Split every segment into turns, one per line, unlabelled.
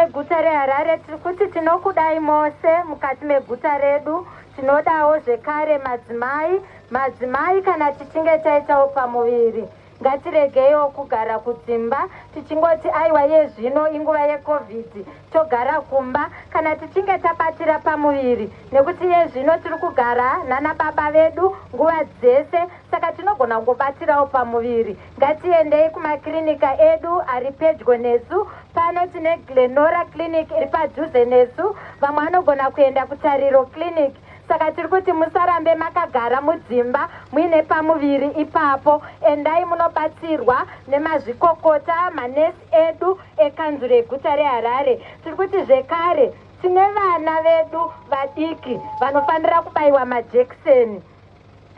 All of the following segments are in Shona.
veguta reHarare tiri kuti tinokudai mose mukati meguta redu. Tinodawo zvekare madzimai kana tichinge taitawo pamuviri ngatiregeyo kugara kudzimba tichingoti aiwa yezvino inguva yeCovid togara kumba kana tichinge tabatira pamuviri nekuti yezvino tiri kugara nana baba vedu nguva dzese saka tinogona kungobatirawo pamuviri. Ngatiendei kumaklinika edu ari pedyo nesu. Pano tine Glenora Clinic iri padhuze nesu, vamwe vanogona kuenda kuTariro Clinic. Saka tiri kuti musarambe makagara mudzimba muine pamuviri ipapo. Endai munobatsirwa nemazvikokota manesi edu ekanzuro reguta reHarare. Tiri kuti zvekare tine vana vedu vadiki vanofanira kubaiwa majekiseni.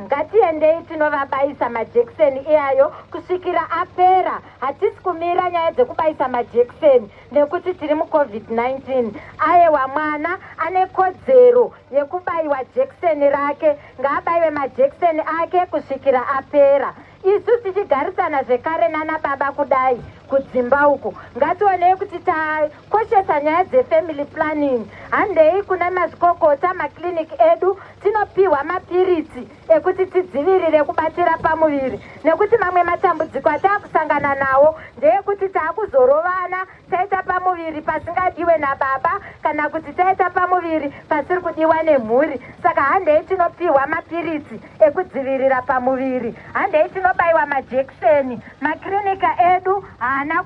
Ngatiendei tinovabaisa majekiseni iyayo kusvikira apera. Hatisi kumira nyaya dzekubaisa majekiseni nekuti tiri muCovid-19. Aiwa mwana ane kodzero yekubaiwa jekiseni rake, ngaabaiwe majekiseni ake kusvikira apera. Isu tichigarisana zvekare nana baba kudai kudzimba uku ngationei kuti takoshesa nyaya dzefamily planning. Handei kuna mazvikokota makliniki edu tinopiwa mapiritsi ekuti tidzivirire kubatira pamuviri nekuti mamwe matambudziko ataakusangana nawo ndeyekuti taakuzorovana taita pamuviri pasingadiwe nababa kana kuti taita pamuviri pasiri kudiwa nemhuri. Saka handei tinopiwa mapiritsi ekudzivirira pamuviri, handei tinobaiwa majekiseni. Maklinika edu haana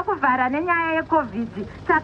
kuvhara nenyaya yeCovid. Saka